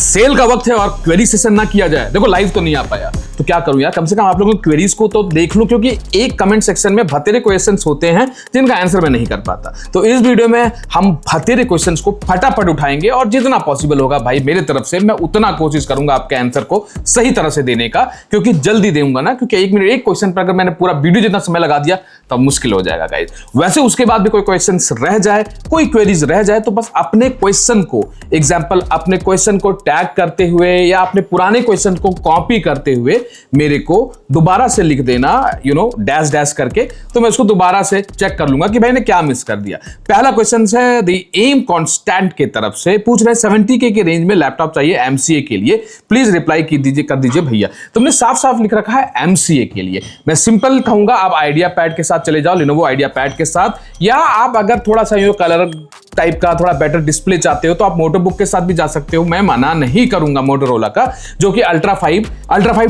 Cell का वक्त है और क्वेरी सेशन ना किया जाए। देखो लाइव तो नहीं आ पाया तो क्या करूं यार, कम से कम आप लोगों की क्वेरीज को तो देख लूं, क्योंकि एक कमेंट सेक्शन में भतेरे क्वेश्चंस होते हैं जिनका आंसर मैं नहीं कर पाता। तो इस वीडियो में हम भतेरे क्वेश्चंस को फटाफट उठाएंगे और जितना पॉसिबल होगा भाई मेरे तरफ से मैं उतना कोशिश करूंगा आपके आंसर को सही तरह से देने का, क्योंकि जल्दी दूंगा ना, क्योंकि 1 मिनट एक क्वेश्चन पर अगर मैंने पूरा वीडियो जितना समय लगा दिया तो मुश्किल हो जाएगा गाइस। वैसे उसके बाद भी कोई क्वेश्चन रह जाए, कोई क्वेरीज रह जाए तो बस अपने क्वेश्चन को एग्जाम्पल अपने क्वेश्चन को टैग करते हुए या अपने पुराने क्वेश्चन को कॉपी करते हुए मेरे को दोबारा से लिख देना, डैश डैश करके, तो मैं उसको दोबारा से चेक कर लूंगा कि भाई ने क्या मिस कर दिया। पहला क्वेश्चन है द एम कांस्टेंट के तरफ से पूछ रहे हैं 70K के रेंज में लैपटॉप चाहिए एमसीए के लिए, प्लीज रिप्लाई कर दीजिए भैया। तुमने साफ साफ लिख रखा है एमसीए के लिए, मैं सिंपल कहूंगा आप आइडिया पैड के साथ चले जाओ, लिनोवो आइडिया पैड के साथ, या आप अगर थोड़ा सा कलर टाइप का थोड़ा बेटर डिस्प्ले चाहते हो तो आप मोटोबुक के साथ भी जा सकते हो। मैं मना नहीं करूंगा मोटोरोला का, जो कि अल्ट्रा 5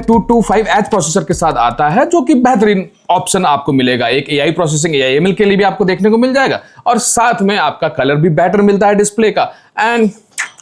225H प्रोसेसर के साथ आता है, जो कि बेहतरीन ऑप्शन आपको मिलेगा। एक एआई प्रोसेसिंग AIML के लिए भी आपको देखने को मिल जाएगा और साथ में आपका कलर भी बेटर मिलता है डिस्प्ले का। And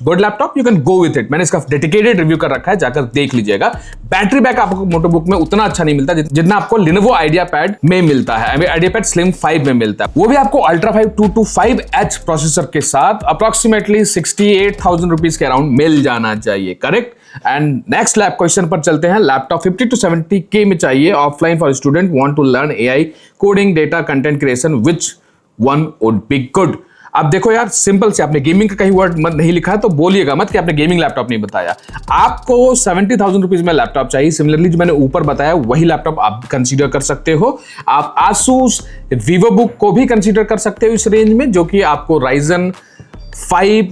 good laptop, you can go with it. मैंने इसका डेडिकेटेड रिव्यू कर रखा है, जाकर देख लीजिएगा। बैटरी बैक आपको मोटोबुक में उतना अच्छा नहीं मिलता जितना आपको लिनोवो आइडिया पैड में मिलता है, आइडिया पैड स्लिम 5 में मिलता है, वो भी आपको अल्ट्रा 5 225H प्रोसेसर के साथ अप्रोक्सीमेटली 68,000 रुपीज के अराउंड मिल जाना चाहिए, correct. And next lab question पर चलते हैं। लैपटॉप 50 to 70K में चाहिए, offline for student want to learn AI coding data content creation, which one would be good. अब देखो यार, सिंपल से आपने गेमिंग का कहीं वर्ड मत नहीं लिखा है तो बोलिएगा मत कि आपने गेमिंग लैपटॉप नहीं बताया। आपको 70,000 रुपीज में लैपटॉप चाहिए, सिमिलरली जो मैंने ऊपर बताया वही लैपटॉप आप कंसीडर कर सकते हो। आप Asus VivoBook को भी कंसीडर कर सकते हो इस रेंज में, जो कि आपको Ryzen 5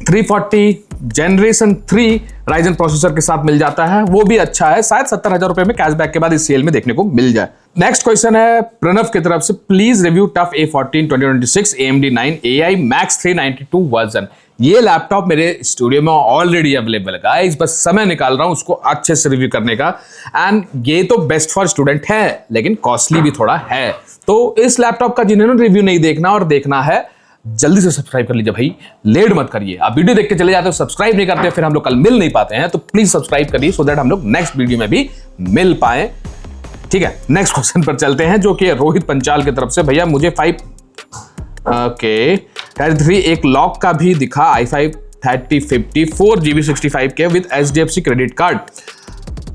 340 जनरेशन 3 Ryzen प्रोसेसर के साथ मिल जाता है, वो भी अच्छा है। शायद 70,000 रुपए में कैशबैक के बाद इस सेल में देखने को मिल जाए। नेक्स्ट क्वेश्चन है प्रणव की तरफ से, please review tough A14 2026 AMD 9 AI Max 392 version. ये लैपटॉप मेरे स्टूडियो में ऑलरेडी अवेलेबल है गाइस, बस समय निकाल रहा हूं उसको अच्छे से रिव्यू करने का। एंड ये तो बेस्ट फॉर स्टूडेंट है, लेकिन कॉस्टली भी थोड़ा है। तो इस लैपटॉप का जिन्होंने रिव्यू नहीं देखना और देखना है, जल्दी से सब्सक्राइब कर लीजिए भाई, लेट मत करिए। आप वीडियो देख के चले जाते हो, सब्सक्राइब नहीं करते, फिर हम लोग कल मिल नहीं पाते हैं, तो प्लीज सब्सक्राइब करिए सो दैट हम लोग नेक्स्ट वीडियो में भी मिल पाए, ठीक है। नेक्स्ट क्वेश्चन पर चलते हैं, जो कि रोहित पंचाल की तरफ से, भैया मुझे 33 एक लॉक का भी दिखा, i5 3050 4GB 65K with HDFC credit card,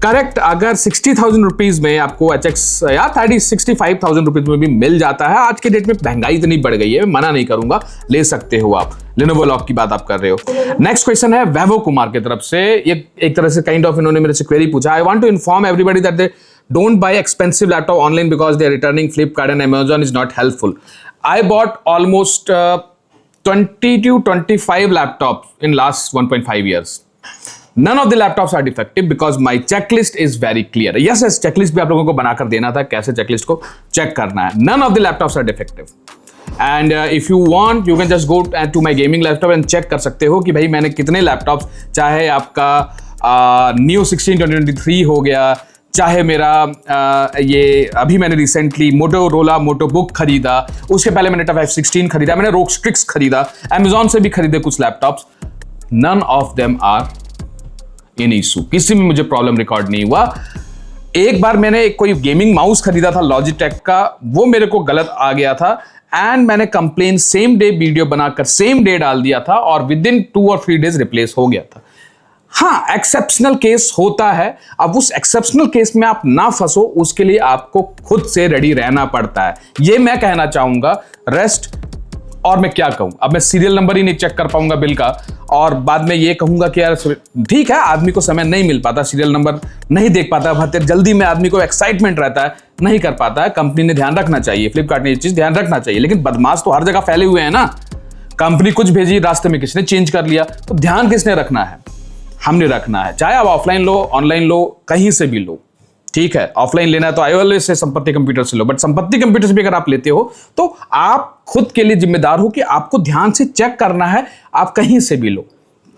correct. अगर 60,000 रुपीज में आपको HX या 65,000 रुपीज में भी मिल जाता है, आज के डेट में महंगाई इतनी बढ़ गई है, मना नहीं करूंगा, ले सकते हो आप। लिनोवो लॉक की बात आप कर रहे हो। नेक्स्ट क्वेश्चन है वैभव कुमार की तरफ से, ये एक तरह से काइंड ऑफ इन्होंने मेरे से क्वेरी पूछा, I want to inform everybody that they don't buy expensive laptop online because they are returning Flipkart and Amazon is not helpful. I bought almost 20 to 25 laptops in last 1.5 years. None of the laptops are defective because my checklist is very clear. Yes, checklist भी आप लोगों को बनाकर देना था, कैसे checklist को check करना है। None of the laptops are defective. And if you want, you can just go to my gaming laptop and check कर सकते हो कि भाई मैंने कितने लैपटॉप्स, चाहे आपका Neo 16 2023 हो गया, चाहे मेरा ये अभी मैंने रिसेंटली मोटोरोला मोटोबुक खरीदा, उसके पहले मैंने टफ F16 खरीदा, मैंने ROG Strix खरीदा, Amazon से भी खरीदे कुछ laptops, none of them are in issue, किसी में मुझे प्रॉब्लम रिकॉर्ड नहीं हुआ। एक बार मैंने कोई गेमिंग माउस खरीदा था Logitech का, वो मेरे को गलत आ गया था एंड मैंने कंप्लेन सेम डे वीडियो बनाकर सेम डे डाल दिया था और with in 2 or 3 days replace हो गया था। हाँ, एक्सेप्शनल केस होता है। अब उस एक्सेप्शनल केस में आप ना फंसो, उसके लिए आपको खुद से रेडी रहना पड़ता है, ये मैं कहना चाहूंगा। रेस्ट और मैं क्या कहूं, अब मैं सीरियल नंबर ही नहीं चेक कर पाऊंगा बिल का और बाद में ये कहूंगा कि यार ठीक है, आदमी को समय नहीं मिल पाता, सीरियल नंबर नहीं देख पाता, बहुत जल्दी में आदमी को एक्साइटमेंट रहता है, नहीं कर पाता है। कंपनी ने ध्यान रखना चाहिए, फ्लिपकार्ट ने ये चीज ध्यान रखना चाहिए, लेकिन बदमाश तो हर जगह फैले हुए हैं ना। कंपनी कुछ भेजी, रास्ते में किसने चेंज कर लिया, तो ध्यान किसने रखना है, हमने रखना है। चाहे आप ऑफलाइन लो, ऑनलाइन लो, कहीं से भी लो, ठीक है। ऑफलाइन लेना है तो iOS से, संपत्ति कंप्यूटर से लो, बट संपत्ति कंप्यूटर से भी अगर आप लेते हो तो आप खुद के लिए जिम्मेदार हो कि आपको ध्यान से चेक करना है, आप कहीं से भी लो,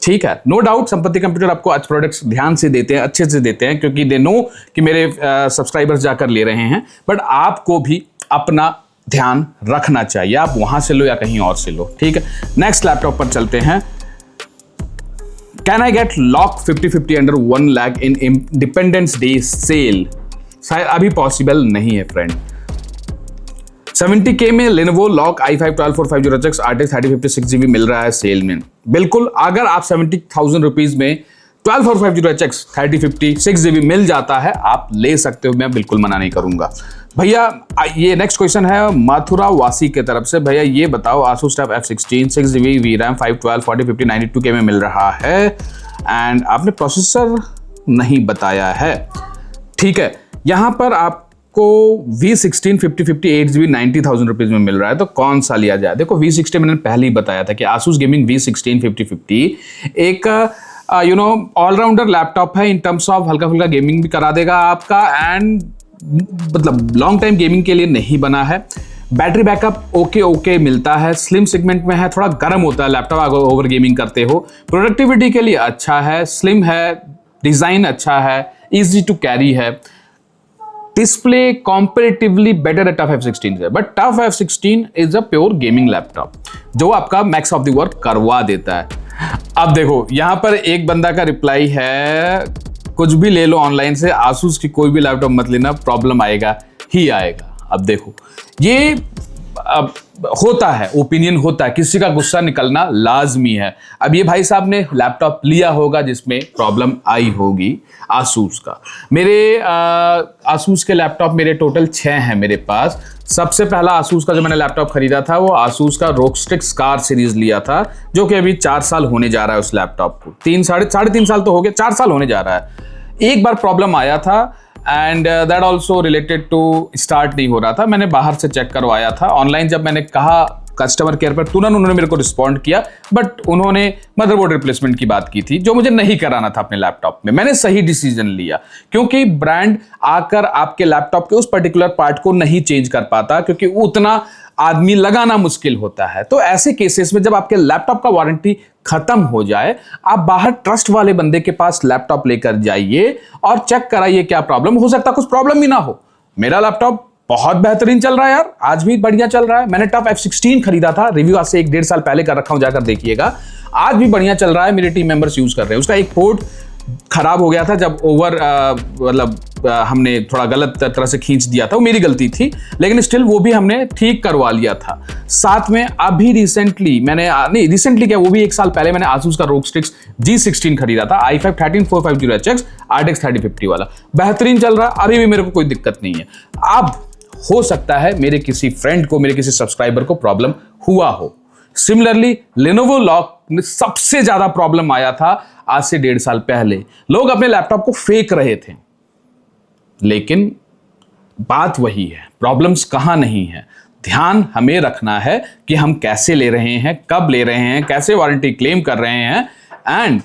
ठीक है। नो डाउट संपत्ति कंप्यूटर आपको अच्छे प्रोडक्ट्स ध्यान से देते हैं, अच्छे से देते हैं, क्योंकि दे नो कि मेरे सब्सक्राइबर्स जाकर ले रहे हैं, बट आपको भी अपना ध्यान रखना चाहिए, आप वहां से लो या कहीं और से लो, ठीक है। नेक्स्ट लैपटॉप पर चलते हैं। Can I get LOQ 5050 under 1 lakh in independence day sale? शायद अभी पॉसिबल नहीं है फ्रेंड। 70K में Lenovo lock i5 12450HX RTX 3050 6GB मिल रहा है सेल में। बिल्कुल, अगर आप 70,000 रुपीज में 12450HX 3050 6GB मिल जाता है, आप ले सकते हो, मैं बिल्कुल मना नहीं करूंगा। भैया ये नेक्स्ट क्वेश्चन है मथुरा वासी के तरफ से। भैया ये बताओ, Asus TUF F16 6GB VRAM 512 4050 92K में मिल रहा है एंड आपने प्रोसेसर नहीं बताया है। ठीक है, यहां पर आपको V16 5050 8GB 90,000 रुपीज में मिल रहा है, तो कौन सा लिया जाए? देखो V16 मैंने पहले ही बताया था कि Asus Gaming V16 5050 एक ऑलराउंडर लैपटॉप है इन टर्म्स ऑफ हल्का फुल्का गेमिंग भी करा देगा आपका एंड मतलब लॉन्ग टाइम गेमिंग के लिए नहीं बना है। बैटरी बैकअप ओके मिलता है, स्लिम सेगमेंट में है, थोड़ा गर्म होता है लैपटॉप अगर ओवर गेमिंग करते हो। प्रोडक्टिविटी के लिए अच्छा है, स्लिम है, डिजाइन अच्छा है, इजी टू कैरी है। डिस्प्ले कंपैरेटिवली बेटर है टफ F16 से, but tough F16 is a pure gaming laptop जो आपका मैक्स ऑफ द वर्क करवा देता है। अब देखो यहां पर एक बंदा का रिप्लाई है, कुछ भी ले लो ऑनलाइन से, Asus की कोई भी लैपटॉप मत लेना, प्रॉब्लम आएगा ही आएगा। अब देखो ये अब होता है, ओपिनियन होता है, किसी का गुस्सा निकलना लाजमी है। अब ये भाई साहब ने लैपटॉप लिया होगा जिसमें प्रॉब्लम आई होगी Asus का। मेरे Asus के लैपटॉप मेरे टोटल 6 हैं मेरे पास। सबसे पहला Asus का जो मैंने लैपटॉप खरीदा था वो Asus का ROG Strix Scar सीरीज लिया था, जो कि अभी 4 साल होने जा रहा है उस लैपटॉप को। 3 साल तो हो गए, 4 साल होने जा रहा है। एक बार प्रॉब्लम आया था and that also related to start नहीं हो रहा था, मैंने बाहर से चेक करवाया था। ऑनलाइन जब मैंने कहा कस्टमर केयर पर, तुरंत उन्होंने मेरे को रिस्पॉन्ड किया, बट उन्होंने मदरबोर्ड रिप्लेसमेंट की बात की थी जो मुझे नहीं कराना था अपने लैपटॉप में। मैंने सही डिसीजन लिया क्योंकि ब्रांड आकर आपके लैपटॉप के उस पर्टिकुलर पार्ट को नहीं चेंज कर पाता, क्योंकि उतना आदमी लगाना मुश्किल होता है। तो ऐसे केसेस में जब आपके लैपटॉप का वारंटी खत्म हो जाए, आप बाहर ट्रस्ट वाले बंदे के पास लैपटॉप लेकर जाइए और चेक कराइए क्या प्रॉब्लम हो सकता है, कुछ प्रॉब्लम ही ना हो। मेरा लैपटॉप बहुत बेहतरीन चल रहा है यार, आज भी बढ़िया चल रहा है। मैंने टफ F16 खरीदा था, रिव्यू आज से 1-1.5 साल पहले कर रखा हूं, जाकर देखिएगा। आज भी बढ़िया चल रहा है, मेरे टीम मेंबर्स यूज कर रहे हैं। उसका एक पोर्ट खराब हो गया था जब हमने थोड़ा गलत तरह से खींच दिया था, वो मेरी गलती थी, लेकिन स्टिल वो भी हमने ठीक करवा लिया था। साथ में अभी रिसेंटली क्या, वो भी 1 साल पहले मैंने Asus का ROG Strix G16 खरीदा था, i5 13450HX RTX 3050 वाला, बेहतरीन चल रहा है, अभी भी मेरे को कोई दिक्कत नहीं है। अब हो सकता है मेरे किसी फ्रेंड को, मेरे किसी सब्सक्राइबर को प्रॉब्लम हुआ हो। सिमिलरली Lenovo लॉक में सबसे ज्यादा प्रॉब्लम आया था आज से 1.5 साल पहले। लोग अपने लैपटॉप को फेंक रहे थे, लेकिन बात वही है, प्रॉब्लम्स कहां नहीं है। ध्यान हमें रखना है कि हम कैसे ले रहे हैं, कब ले रहे हैं, कैसे वारंटी क्लेम कर रहे हैं एंड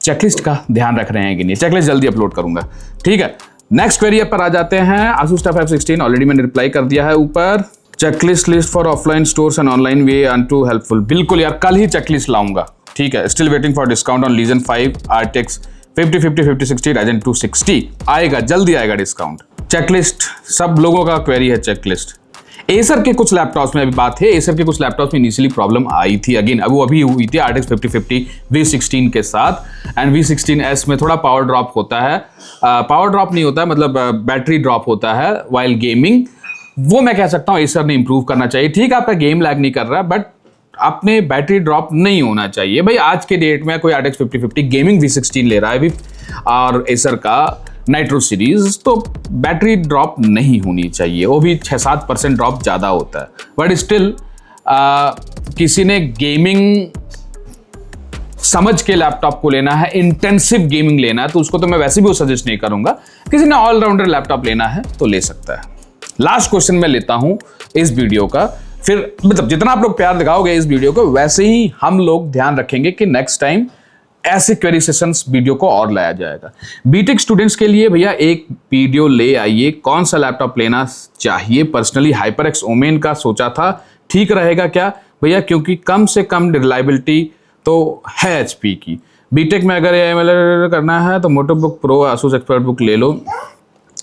चेकलिस्ट का ध्यान रख रहे हैं कि नहीं। चेकलिस्ट जल्दी अपलोड करूंगा, ठीक है। नेक्स्ट क्वेरी पर आ जाते हैं। Asus TUF F16 ऑलरेडी मैंने रिप्लाई कर दिया है ऊपर। Checklist list for offline stores and online way to helpful. बिल्कुल यार, कल ही चेकलिस्ट लाऊंगा, ठीक है। Still waiting for discount on Legion 5 RTX 5050 5060 Ryzen 2 60 आएगा, जल्दी आएगा डिस्काउंट। चेकलिस्ट सब लोगों का क्वेरी है चेकलिस्ट। एसर के कुछ लैपटॉप्स में अभी बात है, एसर के कुछ लैपटॉप्स में इनिशियली प्रॉब्लम आई थी, अगेन अब वो अभी हुई थी RTX 5050 V16 के साथ एंड V16S में थोड़ा पावर ड्रॉप होता है। पावर ड्रॉप नहीं होता है, मतलब बैटरी ड्रॉप होता है वाइल गेमिंग। वो मैं कह सकता हूँ एसर ने इंप्रूव करना चाहिए। ठीक है, आपका गेम लैग नहीं कर रहा है, बट अपने बैटरी ड्रॉप नहीं होना चाहिए भाई। आज के डेट में कोई RTX 5050 गेमिंग V16 ले रहा है भी और एसर का नाइट्रो सीरीज, तो बैटरी ड्रॉप नहीं होनी चाहिए, वो भी 6-7% ड्रॉप ज़्यादा होता है। बट स्टिल किसी ने गेमिंग समझ के लैपटॉप को लेना है, इंटेंसिव गेमिंग लेना है, तो उसको तो मैं वैसे भी वो सजेस्ट नहीं करूंगा। किसी ने ऑलराउंडर लैपटॉप लेना है तो ले सकता है। लास्ट क्वेश्चन मैं लेता हूं इस वीडियो का, फिर मतलब जितना आप लोग प्यार दिखाओगे इस वीडियो को, वैसे ही हम लोग ध्यान रखेंगे कि नेक्स्ट टाइम ऐसे क्वेरी सेशंस वीडियो को और लाया जाएगा। बीटेक स्टूडेंट्स के लिए भैया एक वीडियो ले आइए, कौन सा लैपटॉप लेना चाहिए। पर्सनली HyperX Omen का सोचा था, ठीक रहेगा क्या भैया, क्योंकि कम से कम रिलायबिलिटी तो है HP की। बीटेक में अगर AML करना है तो मोटोबुक प्रो Asus ExpertBook ले लो।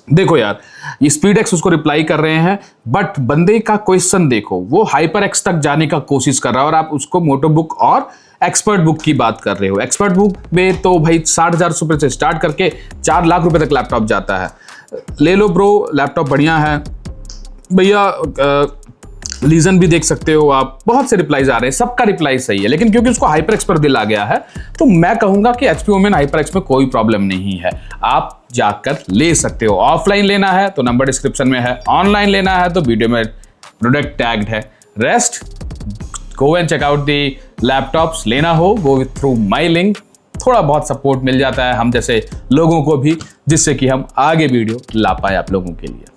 देखो यार, ये SpeedX उसको रिप्लाई कर रहे हैं, बट बंदे का क्वेश्चन देखो, वो HyperX तक जाने का कोशिश कर रहा है और आप उसको मोटोबुक और एक्सपर्ट बुक की बात कर रहे हो, एक्सपर्ट बुक में तो भाई 60,000 रुपये से स्टार्ट करके 4 लाख रुपए तक लैपटॉप जाता है। ले लो ब्रो, लैपटॉप बढ़िया है भैया। रीजन भी देख सकते हो आप, बहुत से रिप्लाईज आ रहे हैं, सबका रिप्लाई सही है, लेकिन क्योंकि उसको HyperX पर दिला गया है तो मैं कहूंगा कि HP Omen HyperX में कोई प्रॉब्लम नहीं है, आप जाकर ले सकते हो। ऑफलाइन लेना है तो नंबर डिस्क्रिप्शन में है, ऑनलाइन लेना है तो वीडियो में प्रोडक्ट टैग्ड है। Rest go and check out the laptops. लेना हो गो थ्रू माई लिंक, थोड़ा बहुत सपोर्ट मिल जाता है हम जैसे लोगों को भी, जिससे कि हम आगे वीडियो ला पाए आप लोगों के लिए।